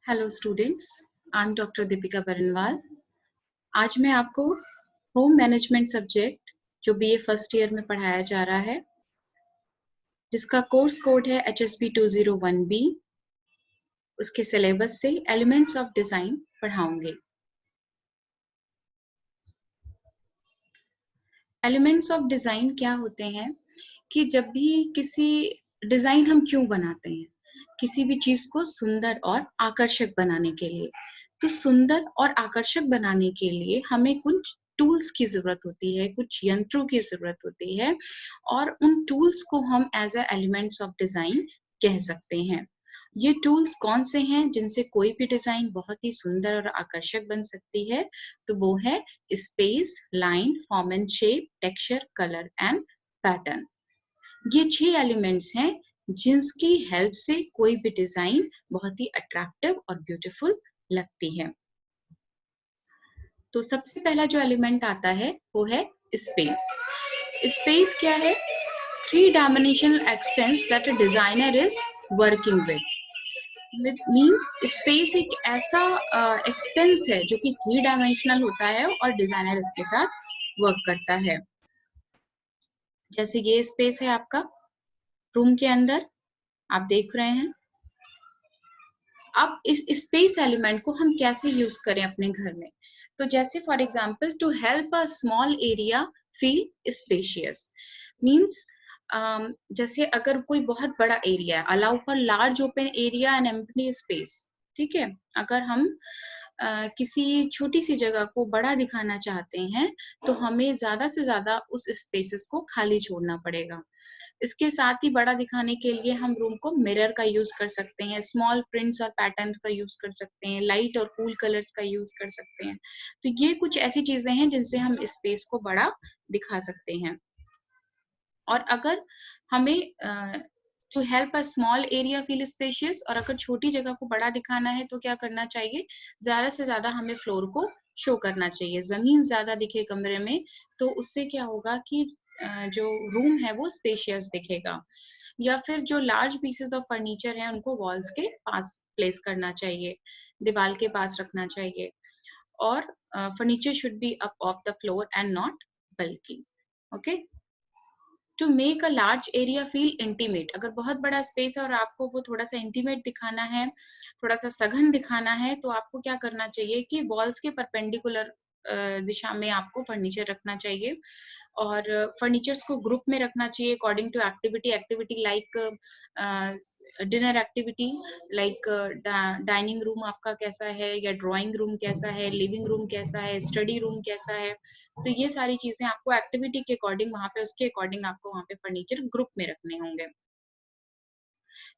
Hello students, I am doctor Deepika Barnwal. आज मैं आपको होम मैनेजमेंट सब्जेक्ट जो बीए फर्स्ट ईयर में पढ़ाया जा रहा है, जिसका कोर्स कोड है HSP 201B, उसके सिलेबस से एलिमेंट्स ऑफ डिजाइन पढ़ाऊंगी। एलिमेंट्स ऑफ डिजाइन क्या होते हैं कि जब भी किसी डिजाइन हम क्यों बनाते हैं, किसी भी चीज को सुंदर और आकर्षक बनाने के लिए। तो सुंदर और आकर्षक बनाने के लिए हमें कुछ टूल्स की जरूरत होती है, कुछ यंत्रों की जरूरत होती है, और उन टूल्स को हम as a elements of design कह सकते हैं। ये टूल्स कौन से हैं जिनसे कोई भी डिजाइन बहुत ही सुंदर और आकर्षक बन सकती है? तो वो है space, line, form and shape, texture, colour and pattern. ये 6 एलिमेंट्स हैं जिनकी हेल्प से कोई भी डिजाइन बहुत ही अट्रैक्टिव और ब्यूटीफुल लगती है। तो सबसे पहला जो एलिमेंट आता है वो है स्पेस। स्पेस क्या है? 3 dimensional expense that a designer is working with. Means space एक ऐसा एक्सपेंस है जो कि 3 डायमेंशनल होता है और डिजाइनर इसके साथ वर्क करता है। जैसे ये स्पेस है आपका रूम के अंदर, आप देख रहे हैं। अब इस स्पेस एलिमेंट को हम कैसे यूज करें अपने घर में? तो जैसे for example, to help a small area feel spacious. Means जैसे अगर कोई बहुत बड़ा एरिया है, allow for large open area and empty space. ठीक है, अगर हम किसी छोटी सी जगह को बड़ा दिखाना चाहते हैं तो हमें ज्यादा से ज्यादा उस स्पेसेस को खाली छोड़ना पड़ेगा। इसके साथ ही बड़ा दिखाने के लिए हम रूम को मिरर का यूज कर सकते हैं, स्मॉल प्रिंट्स और पैटर्न्स का यूज कर सकते हैं, लाइट और कूल कलर्स का यूज कर सकते हैं। तो ये कुछ ऐसी चीजें हैं जिनसे हम स्पेस को बड़ा दिखा सकते हैं। और अगर हमें to help a small area feel spacious, और अगर छोटी जगह को बड़ा दिखाना है तो क्या करना चाहिए? ज्यादा से ज्यादा हमें फ्लोर को शो करना चाहिए, जमीन ज्यादा दिखे कमरे में, तो उससे क्या होगा कि जो रूम है वो स्पेशियस दिखेगा। या फिर जो लार्ज पीसेस ऑफ फर्नीचर है उनको वॉल्स के पास प्लेस करना चाहिए, दीवार के पास रखना चाहिए। और furniture should be up off the floor and not बल्कि। Okay, to make a large area feel intimate. अगर बहुत बड़ा स्पेस है और आपको वो थोड़ा सा इंटीमेट दिखाना है, थोड़ा सा सघन दिखाना है, तो आपको क्या करना चाहिए कि वॉल्स के परपेंडिकुलर दिशा में आपको फर्नीचर रखना चाहिए, और फर्नीचर्स को ग्रुप में रखना चाहिए according to activity like dinner activity, like dining room आपका कैसा है, या ड्राइंग रूम कैसा है, लिविंग रूम कैसा है, स्टडी रूम कैसा है। तो ये सारी चीजें आपको एक्टिविटी के अकॉर्डिंग वहां पे, उसके अकॉर्डिंग आपको वहां पे फर्नीचर ग्रुप में रखने होंगे।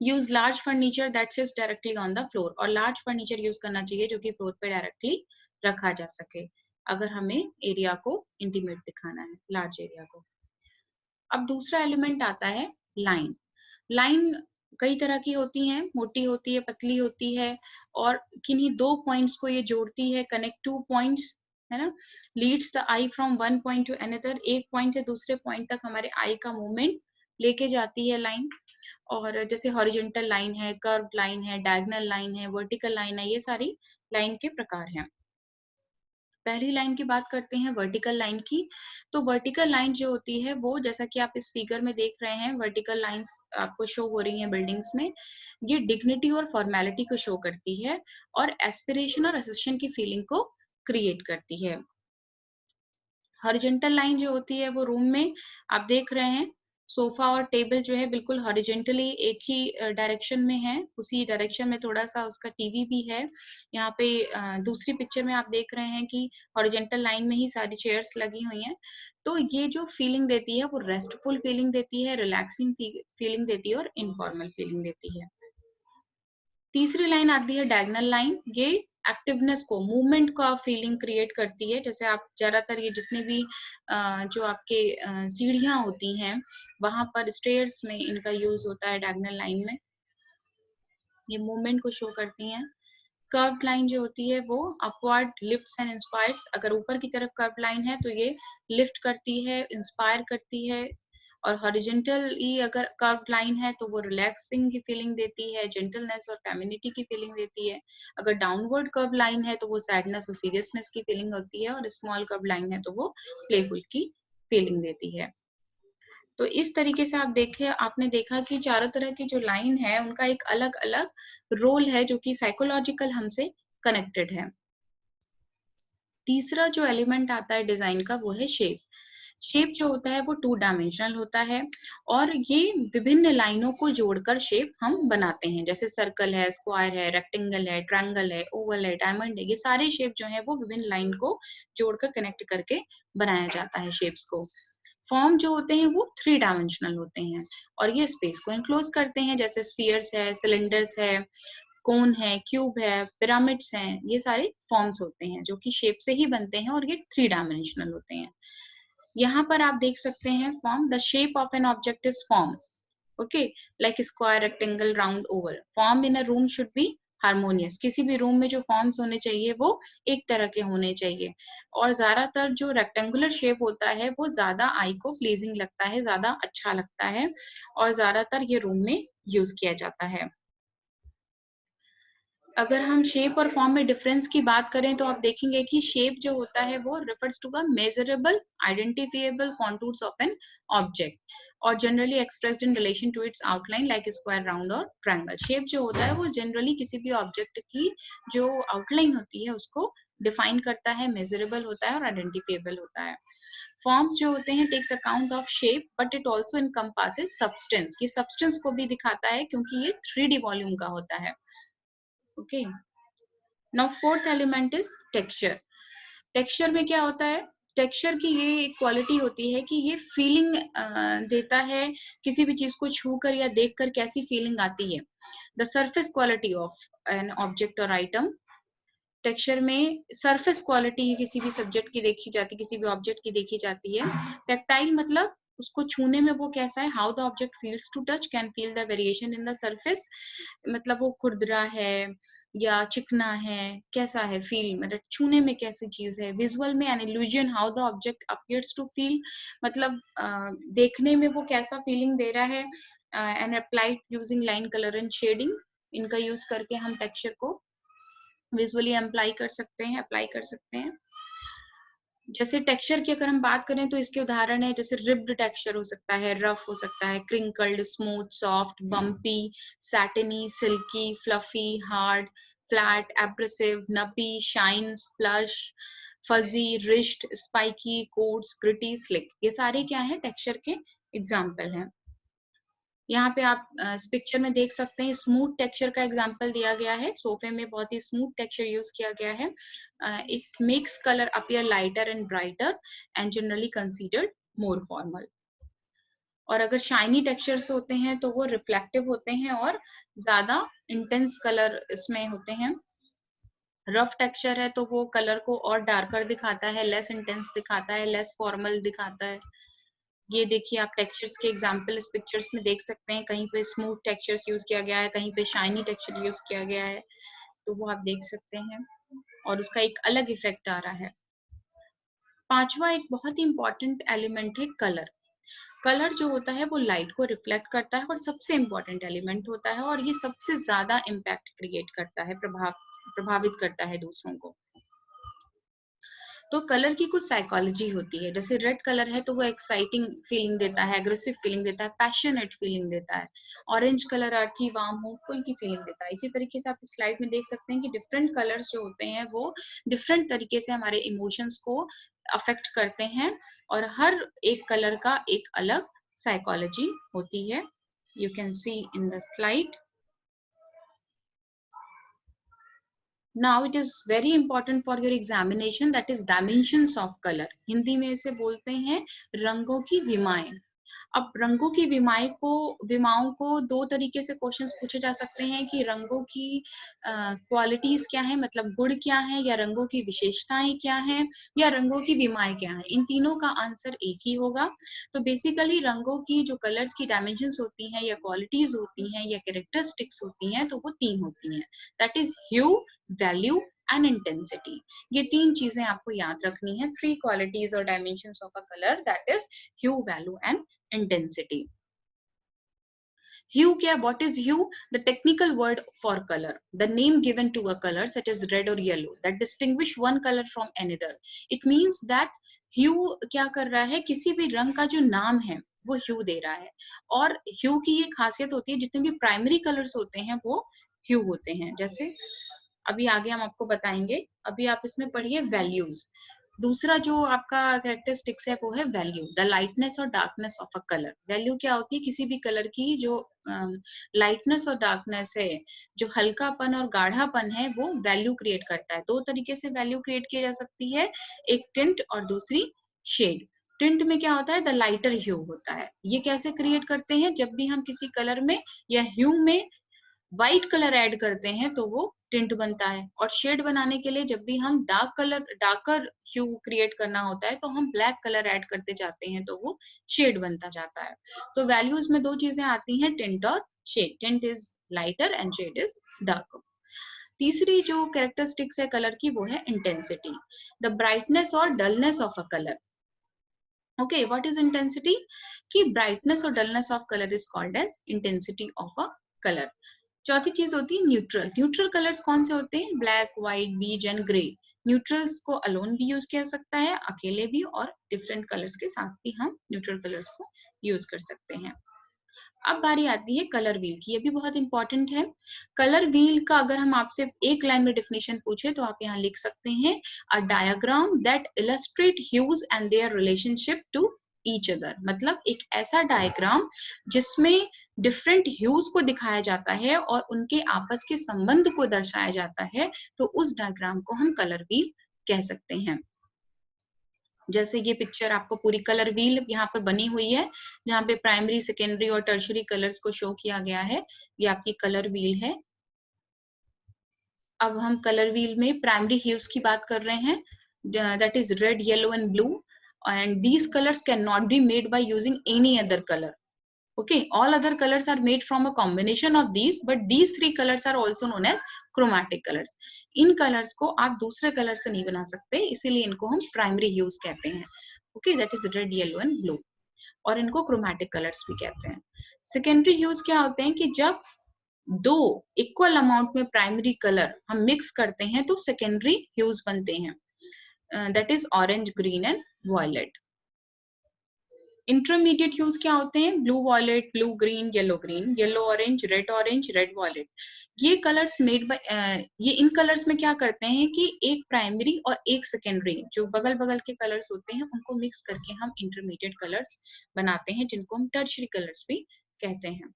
Use large furniture that sits directly on the floor. और लार्ज फर्नीचर यूज करना चाहिए जो कि फ्लोर पे डायरेक्टली रखा जा सके, अगर हमें एरिया को इंटीमेट दिखाना है, लार्ज एरिया को। अब दूसरा एलिमेंट आता है लाइन। लाइन कई तरह की होती हैं, मोटी होती है, पतली होती है, और किन्हीं 2 पॉइंट्स को ये जोड़ती है, कनेक्ट 2 पॉइंट्स, है ना। Leads the I from one point two another. एक पॉइंट से दूसरे पॉइंट तक हमारे आई का मूवमेंट लेके जाती है लाइन। और जैसे हॉरिजॉन्टल लाइन है, कर्व्ड लाइन है, डायगोनल लाइन है, वर्टिकल लाइन है, ये सारी लाइन के प्रकार हैं। पहली लाइन की बात करते हैं वर्टिकल लाइन की। तो वर्टिकल लाइन जो होती है वो, जैसा कि आप इस फिगर में देख रहे हैं, वर्टिकल लाइंस आपको शो हो रही हैं बिल्डिंग्स में। ये डिग्निटी और फॉर्मेलिटी को शो करती है और एस्पिरेशन और असेशन की फीलिंग को क्रिएट करती है। हॉरिजॉन्टल लाइन जो होती है वो रूम में आप देख रहे हैं, सोफा और टेबल जो है बिल्कुल हॉरिजॉन्टली एक ही डायरेक्शन में है, उसी डायरेक्शन में थोड़ा सा उसका टीवी भी है। यहाँ पे दूसरी पिक्चर में आप देख रहे हैं कि हॉरिजॉन्टल लाइन में ही सारी चेयर्स लगी हुई हैं। तो ये जो फीलिंग देती है वो रेस्टफुल फीलिंग देती है, रिलैक्सिंग फीलिंग देती है और इनफॉर्मल फीलिंग देती है। तीसरी लाइन आती है डायगोनल लाइन। ये एक्टिवनेस को, मूवमेंट का फीलिंग क्रिएट करती है। जैसे आप ज्यादातर ये जितने भी जो आपके सीढ़ियां होती हैं वहां पर स्टेयर्स में इनका यूज होता है डायगोनल लाइन में। ये मूवमेंट को शो करती हैं। कर्व्ड लाइन जो होती है वो अपवर्ड लिफ्ट्स एंड इंस्पायर्स। अगर ऊपर की तरफ कर्व लाइन है तो ये लिफ्ट करती है, इंस्पायर करती है, और हॉरिजॉन्टली अगर कर्व लाइन है तो वो रिलैक्सिंग की फीलिंग देती है, जेंटलनेस और फेमिनिटी की फीलिंग देती है। अगर डाउनवर्ड कर्व लाइन है तो वो सैडनेस और सीरियसनेस की फीलिंग होती है, और स्मॉल कर्व लाइन है तो वो प्लेफुल की फीलिंग देती है। तो इस तरीके से आपने देखा कि चारों तरह की जो लाइन है उनका एक अलग अलग रोल है जो कि साइकोलॉजिकल हमसे कनेक्टेड है। तीसरा जो एलिमेंट आता है डिजाइन का वो है शेप। शेप जो होता है वो 2 डायमेंशनल होता है, और ये विभिन्न लाइनों को जोड़कर शेप हम बनाते हैं, जैसे सर्कल है, स्क्वायर है, रेक्टेंगल है, ट्रायंगल है, ओवल है, डायमंड है। ये सारे शेप जो है वो विभिन्न लाइन को जोड़कर कनेक्ट करके बनाया जाता है शेप्स को। फॉर्म जो होते हैं वो 3 डायमेंशनल होते हैं, और ये स्पेस को एनक्लोज करते हैं, जैसे स्फीयर्स है, सिलेंडर्स है, कोन है, क्यूब है, पिरामिड्स हैं। ये सारे फॉर्म्स होते हैं जो कि शेप से ही बनते हैं, और ये 3 डायमेंशनल होते हैं। यहाँ पर आप देख सकते हैं form, the shape of an object is form, okay, like square, rectangle, round, Oval. Form in a room should be harmonious. किसी भी रूम में जो फॉर्म्स होने चाहिए वो एक तरह के होने चाहिए, और ज्यादातर जो रेक्टेंगुलर शेप होता है वो ज्यादा आई को प्लीजिंग लगता है, ज्यादा अच्छा लगता है, और ज्यादातर ये रूम में यूज किया जाता है। अगर हम शेप और फॉर्म में डिफरेंस की बात करें तो आप देखेंगे कि शेप जो होता है वो refers to the measurable identifiable contours of an object, और generally expressed in relation to its outline like square, round और ट्रायंगल। शेप जो होता है वो जनरली किसी भी ऑब्जेक्ट की जो आउटलाइन होती है उसको डिफाइन करता है, मेजरेबल होता है और आइडेंटिफिएबल होता है। फॉर्म्स जो होते हैं takes account of shape but it also encompasses substance. ये सब्सटेंस को भी दिखाता है क्योंकि ये 3D वॉल्यूम का होता है। Okay, now fourth element is texture. Texture में क्या होता है? टेक्सचर की ये एक क्वालिटी होती है कि ये फीलिंग देता है, किसी भी चीज को छूकर या देखकर कैसी फीलिंग आती है। The surface quality of an object और आइटम। टेक्सचर में सरफेस क्वालिटी किसी भी सब्जेक्ट की देखी जाती है, किसी भी ऑब्जेक्ट की देखी जाती है। टेक्टाइल मतलब उसको छूने में वो कैसा है, how the object feels to touch, can feel the variation in the surface, मतलब वो खुरदरा है या चिकना है, कैसा है फील, मतलब छूने में कैसी चीज है। विजुअल में an illusion, how the object appears to feel, मतलब देखने में वो कैसा फीलिंग दे रहा है। And applied using line, colour and shading, इनका यूज करके हम टेक्सचर को विजुअली अप्लाई कर सकते हैं। जैसे टेक्सचर की अगर हम बात करें तो इसके उदाहरण है, जैसे रिब्ड टेक्सचर हो सकता है, रफ हो सकता है, crinkled, smooth, soft, bumpy, satiny, silky, fluffy, hard, flat, abrasive, nappy, shine, splash, fuzzy, ridged, spiky, coats, gritty, slick. ये सारे क्या है, टेक्सचर के एग्जाम्पल हैं। यहाँ पे आप इस पिक्चर में देख सकते हैं स्मूथ टेक्सचर का एग्जांपल दिया गया है। सोफे में बहुत ही स्मूथ टेक्सचर यूज किया गया है। It makes colour appear lighter and brighter and generally considered more formal. और अगर शाइनी टेक्सचर्स होते हैं तो वो रिफ्लेक्टिव होते हैं और ज्यादा इंटेंस कलर इसमें होते हैं। रफ टेक्सचर है तो वो कलर को और डार्कर दिखाता है, लेस इंटेंस दिखाता है, लेस फॉर्मल दिखाता है। ये देखिए आप टेक्सचर्स के एग्जांपल इस पिक्चर्स में देख सकते हैं, कहीं पे स्मूथ टेक्सचर्स यूज किया गया है, कहीं पे शाइनी टेक्सचर यूज किया गया है, तो वो आप देख सकते हैं, और उसका एक अलग इफेक्ट आ रहा है। पांचवा एक बहुत ही इंपॉर्टेंट एलिमेंट है कलर। कलर जो होता है वो लाइट को रिफ्लेक्ट करता है और सबसे इंपॉर्टेंट एलिमेंट होता है, और ये सबसे ज्यादा इम्पैक्ट क्रिएट करता है, प्रभावित करता है दूसरों को। तो कलर की कुछ साइकोलॉजी होती है, जैसे रेड कलर है तो वो एक्साइटिंग फीलिंग देता है, एग्रेसिव फीलिंग देता है, पैशनेट फीलिंग देता है। ऑरेंज कलर अर्थी, वार्म, होपफुल की फीलिंग देता है। इसी तरीके से आप स्लाइड में देख सकते हैं कि डिफरेंट कलर्स जो होते हैं वो डिफरेंट तरीके से हमारे इमोशंस को अफेक्ट करते हैं, और हर एक कलर का एक अलग साइकोलॉजी होती है। You can see in the slide. Now it is very important for your examination, that is dimensions of color. Hindi में इसे बोलते हैं रंगों की विमाएं। अब रंगों की विमाओं को दो तरीके से क्वेश्चंस पूछे जा सकते हैं कि रंगों की क्वालिटीज क्या है, मतलब गुण क्या है, या रंगों की विशेषताएं क्या हैं, या रंगों की विमाएं क्या हैं। इन तीनों का आंसर एक ही होगा। तो बेसिकली रंगों की जो कलर्स की डायमेंशंस होती हैं, या क्वालिटीज होती हैं, या कैरेक्टरिस्टिक्स होती हैं, तो वो तीन होती हैं, that is hue, value and intensity. ये तीन चीजें आपको याद रखनी है, थ्री क्वालिटीज और dimensions of a colour, that is hue, value and intensity. Hue क्या? What is hue? The technical word for color, the name given to a color such as red or yellow that distinguish one color from another. It means that hue क्या कर रहा है? किसी भी रंग का जो नाम है वो hue दे रहा है, और hue की ये खासियत होती है जितने भी प्राइमरी कलर्स होते हैं वो hue होते हैं। जैसे अभी आगे हम आपको बताएंगे। अभी आप इसमें पढ़िए वैल्यूज। दूसरा जो आपका कैरेक्टरिस्टिक्स है वो है वैल्यू, द लाइटनेस और darkness of a colour. Value क्या होती है? किसी भी कलर की जो लाइटनेस और डार्कनेस है, जो हल्कापन और गाढ़ापन है, वो वैल्यू क्रिएट करता है। दो तरीके से वैल्यू क्रिएट की जा सकती है, एक टिंट और दूसरी शेड। टिंट में क्या होता है? द लाइटर ह्यू होता है। ये कैसे क्रिएट करते हैं? जब भी हम किसी कलर में या ह्यू में व्हाइट कलर ऐड करते हैं तो वो टिंट बनता है। और शेड बनाने के लिए जब भी हम डार्कर ह्यू क्रिएट करना होता है तो हम ब्लैक कलर ऐड करते जाते हैं तो वो शेड बनता जाता है। तो वैल्यूज में दो चीजें आती हैं, टिंट और shade. Tint is lighter and shade is darker. तीसरी जो कैरेक्टरिस्टिक्स है कलर की वो है इंटेंसिटी, द ब्राइटनेस और dullness of a colour. Okay, what is intensity? कि ब्राइटनेस और dullness of colour is called as intensity of a colour. चौथी चीज होती है न्यूट्रल। न्यूट्रल कलर्स कौन से होते हैं? ब्लैक, व्हाइट, बीज एंड ग्रे। न्यूट्रल्स को अलोन भी यूज किया सकता है, अकेले भी, और डिफरेंट कलर्स के साथ भी हम न्यूट्रल कलर्स को यूज कर सकते हैं। अब बारी आती है कलर व्हील की। ये भी बहुत इंपॉर्टेंट है। कलर व्हील का अगर हम आपसे एक लाइन में डेफिनेशन पूछे तो आप यहाँ लिख सकते हैं, a diagram that illustrate hues and their relationship to each other. मतलब एक ऐसा डायग्राम जिसमें डिफरेंट ह्यूज को दिखाया जाता है और उनके आपस के संबंध को दर्शाया जाता है, तो उस डायग्राम को हम कलर व्हील कह सकते हैं। जैसे ये पिक्चर आपको पूरी कलर व्हील यहाँ पर बनी हुई है, जहाँ पे प्राइमरी, सेकेंडरी और टर्शरी कलर्स को शो किया गया है। ये आपकी कलर व्हील है। अब हम कलर व्हील में प्राइमरी ह्यूज की बात कर रहे हैं, that is red, yellow and blue, and these colours can not be made by using any other colour. Okay, all other colors are made from a combination of these, but these three colors are also known as chromatic colors. In colors को आप दूसरे color से नहीं बना सकते, इसीलिए इनको हम primary hues कहते हैं। Okay, that is red, yellow and blue. और इनको chromatic colors भी कहते हैं। Secondary hues क्या होते हैं कि जब दो equal amount में primary color हम mix करते हैं तो secondary hues बनते हैं। That is orange, green and violet. Intermediate hues क्या होते हैं? Blue violet, blue green, yellow orange, red violet. ये कलर्स मेड बाय ये इन कलर्स में क्या करते हैं कि एक प्राइमरी और एक सेकेंडरी जो बगल बगल के कलर्स होते हैं उनको मिक्स करके हम इंटरमीडिएट कलर्स बनाते हैं, जिनको हम टर्शरी कलर्स भी कहते हैं।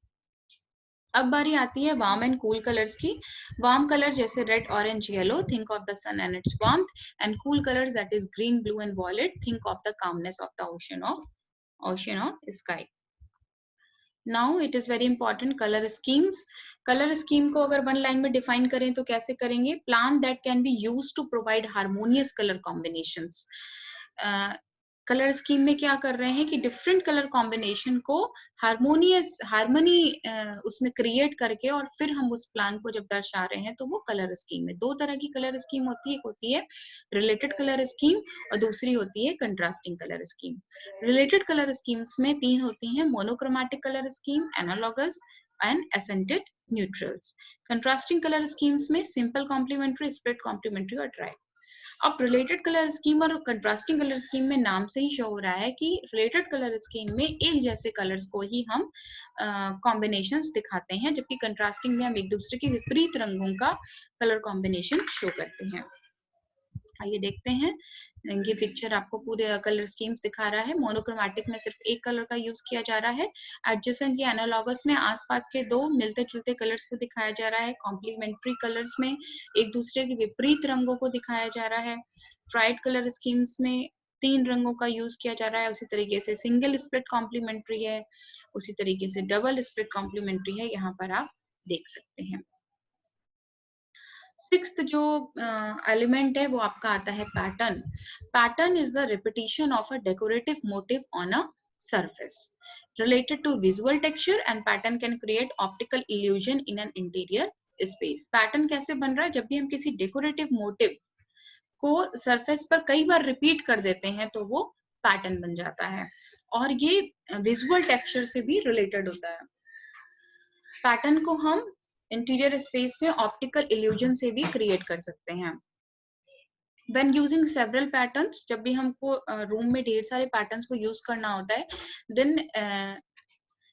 अब बारी आती है वार्म एंड कूल कलर्स की। वार्म कलर जैसे red, orange, yellow, think of the sun and its warmth. And cool colours that is green, blue and violet, think of the calmness of the ocean or sky. Now it is very important color schemes. Color scheme को अगर one line में define करें तो कैसे करेंगे? Plan that can be used to provide harmonious color combinations. Colour scheme में क्या कर रहे हैं कि डिफरेंट कलर कॉम्बिनेशन को हार्मनी उसमें क्रिएट करके और फिर हम उस प्लान को जब दर्शा रहे हैं तो वो कलर स्कीम में। दो तरह की कलर स्कीम होती है, एक होती है रिलेटेड कलर स्कीम और दूसरी होती है contrasting colour scheme. Related colour schemes में तीन होती हैं, monochromatic colour scheme, analogous and accented neutrals. Contrasting colour schemes में सिंपल कॉम्प्लीमेंट्री, स्प्लिट कॉम्प्लीमेंट्री और ट्राई। अब रिलेटेड कलर स्कीम और कंट्रास्टिंग कलर स्कीम में नाम से ही शो हो रहा है कि रिलेटेड कलर स्कीम में एक जैसे कलर्स को ही हम कॉम्बिनेशंस दिखाते हैं, जबकि कंट्रास्टिंग में हम एक दूसरे के विपरीत रंगों का कलर कॉम्बिनेशन शो करते हैं। आइए देखते हैं, ये पिक्चर आपको पूरे कलर स्कीम्स दिखा रहा है। मोनोक्रोमैटिक में सिर्फ एक कलर का यूज किया जा रहा है। एडजेसेंट या एनालॉगस में आसपास के दो मिलते जुलते कलर्स को दिखाया जा रहा है। कॉम्प्लीमेंट्री कलर्स में एक दूसरे के विपरीत रंगों को दिखाया जा रहा है। ट्राइड कलर स्कीम्स में तीन रंगों का यूज किया जा रहा है। उसी तरीके से सिंगल स्प्लिट कॉम्प्लीमेंट्री है, उसी तरीके से डबल स्प्लिट कॉम्प्लीमेंट्री है, यहाँ पर आप देख सकते हैं। सिक्स्थ जो एलिमेंट है वो आपका आता है pattern. Pattern is the repetition of a decorative motive on a surface related to visual texture and pattern can create optical illusion in an interior space. Pattern कैसे बन रहा है? जब भी हम किसी डेकोरेटिव मोटिव को सरफेस पर कई बार रिपीट कर देते हैं तो वो पैटर्न बन जाता है। और ये विजुअल टेक्सचर से भी रिलेटेड होता है। पैटर्न को हम इंटीरियर स्पेस में ऑप्टिकल इल्यूजन से भी क्रिएट कर सकते हैं। When using several patterns, जब भी हमको रूम में ढेर सारे पैटर्न्स को यूज करना होता है, then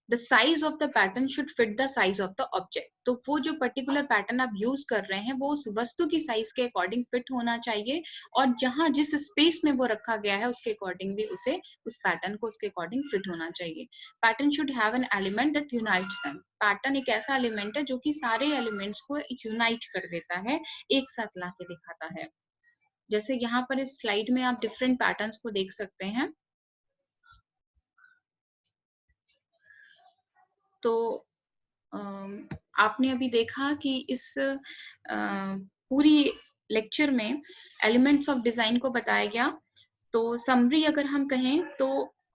the size of the pattern should fit the size of the object. तो वो जो पर्टिकुलर पैटर्न आप यूज कर रहे हैं वो उस वस्तु की साइज के अकॉर्डिंग फिट होना चाहिए, और जहां जिस स्पेस में वो रखा गया है उसके अकॉर्डिंग भी उसे उस पैटर्न को उसके अकॉर्डिंग फिट होना चाहिए। Pattern should have an element that unites them. Pattern एक ऐसा एलिमेंट है जो कि सारे एलिमेंट्स को यूनाइट कर देता है, एक साथ ला के दिखाता है। जैसे यहाँ पर इस स्लाइड में आप डिफरेंट पैटर्न्स को देख सकते हैं। तो आपने अभी देखा कि इस पूरी लेक्चर में एलिमेंट्स ऑफ डिजाइन को बताया गया। तो समरी अगर हम कहें तो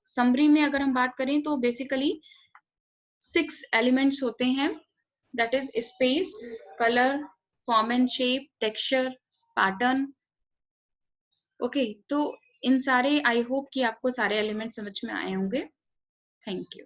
समरी में अगर हम बात करें तो बेसिकली 6 एलिमेंट्स होते हैं, that is space, colour, form and shape, texture, pattern. Okay, तो इन सारे आई होप कि आपको सारे एलिमेंट समझ में आए होंगे। Thank you.